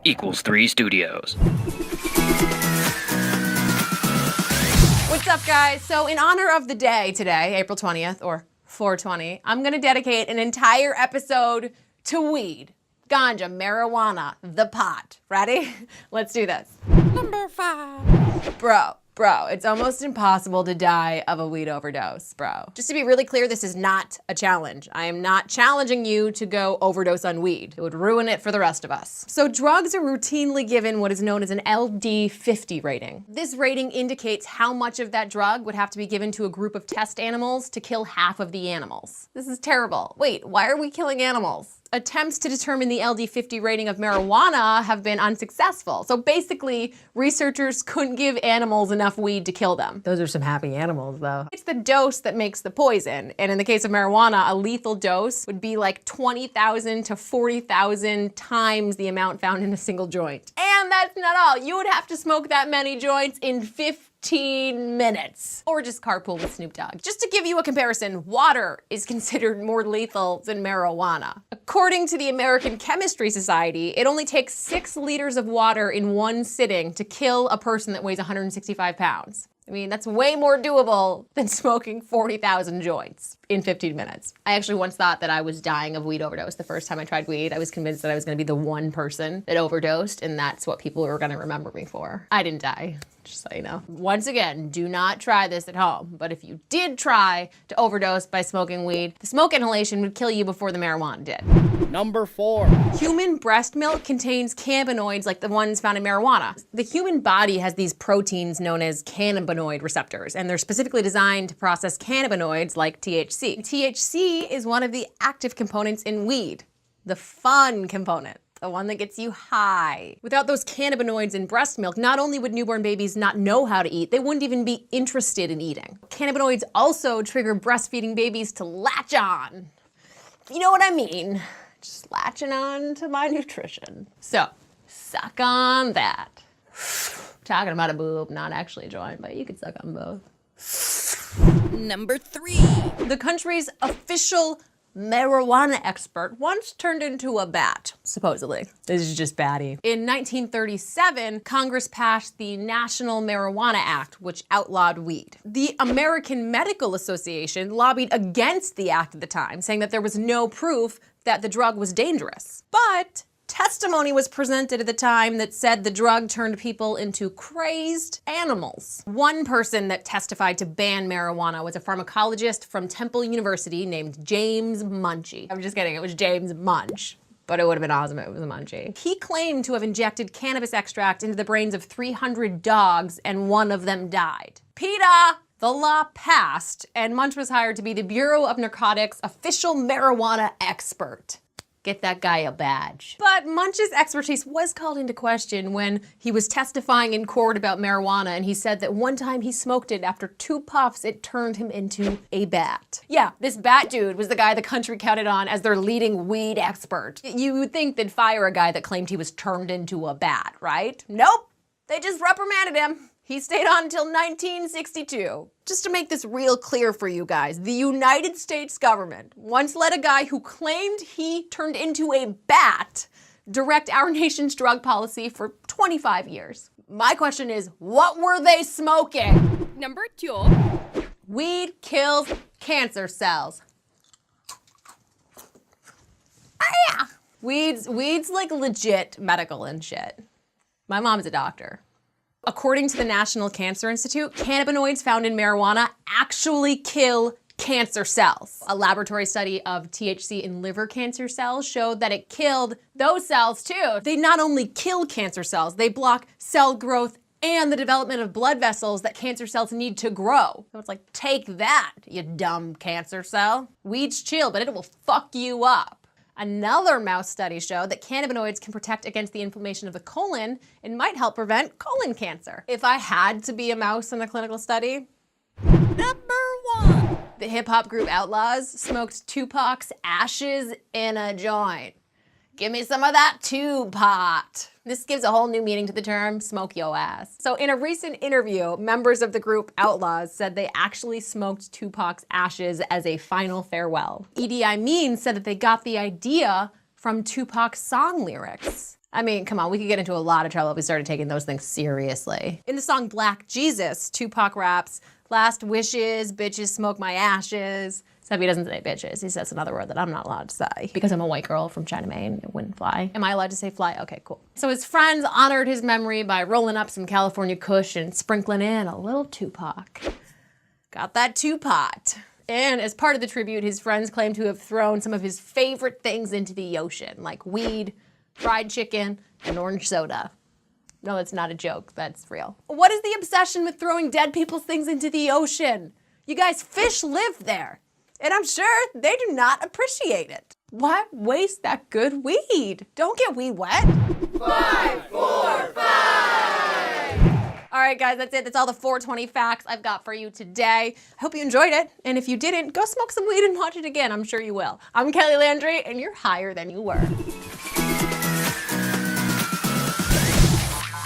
equals 3 Studios. What's up, guys? So in honor of the day today, April 20th, or 420, I'm gonna dedicate an entire episode to weed. Ganja, marijuana, the pot. Ready? Let's do this. Number 5. Bro, it's almost impossible to die of a weed overdose, bro. Just to be really clear, this is not a challenge. I am not challenging you to go overdose on weed. It would ruin it for the rest of us. So drugs are routinely given what is known as an LD50 rating. This rating indicates how much of that drug would have to be given to a group of test animals to kill half of the animals. This is terrible. Wait, why are we killing animals? Attempts to determine the LD50 rating of marijuana have been unsuccessful. So basically, researchers couldn't give animals enough weed to kill them. Those are some happy animals, though. It's the dose that makes the poison. And in the case of marijuana, a lethal dose would be like 20,000 to 40,000 times the amount found in a single joint. And that's not all. You would have to smoke that many joints in 15 minutes. Or just carpool with Snoop Dogg. Just to give you a comparison, water is considered more lethal than marijuana. According to the American Chemistry Society, it only takes 6 liters of water in one sitting to kill a person that weighs 165 pounds. I mean, that's way more doable than smoking 40,000 joints in 15 minutes. I actually once thought that I was dying of weed overdose the first time I tried weed. I was convinced that I was gonna be the one person that overdosed, and that's what people were gonna remember me for. I didn't die, just so you know. Once again, do not try this at home, but if you did try to overdose by smoking weed, the smoke inhalation would kill you before the marijuana did. Number 4. Human breast milk contains cannabinoids like the ones found in marijuana. The human body has these proteins known as cannabinoid receptors, and they're specifically designed to process cannabinoids like THC. THC is one of the active components in weed, the fun component. The one that gets you high. Without those cannabinoids in breast milk, not only would newborn babies not know how to eat, they wouldn't even be interested in eating. Cannabinoids also trigger breastfeeding babies to latch on. You know what I mean? Just latching on to my nutrition. So, suck on that. Talking about a boob, not actually a joint, but you could suck on both. Number 3. The country's official marijuana expert once turned into a bat, supposedly. This is just batty. In 1937, Congress passed the National Marijuana Act, which outlawed weed. The American Medical Association lobbied against the act at the time, saying that there was no proof that the drug was dangerous. But testimony was presented at the time that said the drug turned people into crazed animals. One person that testified to ban marijuana was a pharmacologist from Temple University named James Munchie. I'm just kidding, it was James Munch. But it would have been awesome if it was a Munchie. He claimed to have injected cannabis extract into the brains of 300 dogs, and one of them died. PETA! The law passed, and Munch was hired to be the Bureau of Narcotics' official marijuana expert. Get that guy a badge. But Munch's expertise was called into question when he was testifying in court about marijuana, and he said that one time he smoked it, after 2 puffs, it turned him into a bat. Yeah, this bat dude was the guy the country counted on as their leading weed expert. You would think they'd fire a guy that claimed he was turned into a bat, right? Nope, they just reprimanded him. He stayed on until 1962. Just to make this real clear for you guys, the United States government once let a guy who claimed he turned into a bat direct our nation's drug policy for 25 years. My question is, what were they smoking? Number 2. Weed kills cancer cells. Ah, yeah. Weed's like legit medical and shit. My mom's a doctor. According to the National Cancer Institute, cannabinoids found in marijuana actually kill cancer cells. A laboratory study of THC in liver cancer cells showed that it killed those cells too. They not only kill cancer cells, they block cell growth and the development of blood vessels that cancer cells need to grow. So it's like, take that, you dumb cancer cell. Weed's chill, but it will fuck you up. Another mouse study showed that cannabinoids can protect against the inflammation of the colon and might help prevent colon cancer. If I had to be a mouse in a clinical study, Number 1. the hip-hop group Outlawz smoked Tupac's ashes in a joint. Give me some of that Tupac. This gives a whole new meaning to the term, smoke yo ass. So in a recent interview, members of the group Outlawz said they actually smoked Tupac's ashes as a final farewell. Idi Amin said that they got the idea from Tupac's song lyrics. I mean, come on, we could get into a lot of trouble if we started taking those things seriously. In the song Black Jesus, Tupac raps, "Last wishes, bitches smoke my ashes." Except he doesn't say bitches. He says another word that I'm not allowed to say because I'm a white girl from China, Maine. It wouldn't fly. Am I allowed to say fly? Okay, cool. So his friends honored his memory by rolling up some California Kush and sprinkling in a little Tupac. Got that Tupac. And as part of the tribute, his friends claim to have thrown some of his favorite things into the ocean, like weed, fried chicken, and orange soda. No, that's not a joke. That's real. What is the obsession with throwing dead people's things into the ocean? You guys, fish live there. And I'm sure they do not appreciate it. Why waste that good weed? Don't get weed wet. 5, 4, 5. All right, guys, that's it. That's all the 420 facts I've got for you today. I hope you enjoyed it. And if you didn't, go smoke some weed and watch it again. I'm sure you will. I'm Kelly Landry, and you're higher than you were.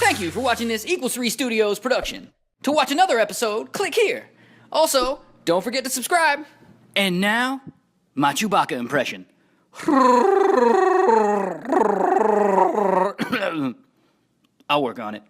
Thank you for watching this Equals 3 Studios production. To watch another episode, click here. Also, don't forget to subscribe. And now, my Chewbacca impression. I'll work on it.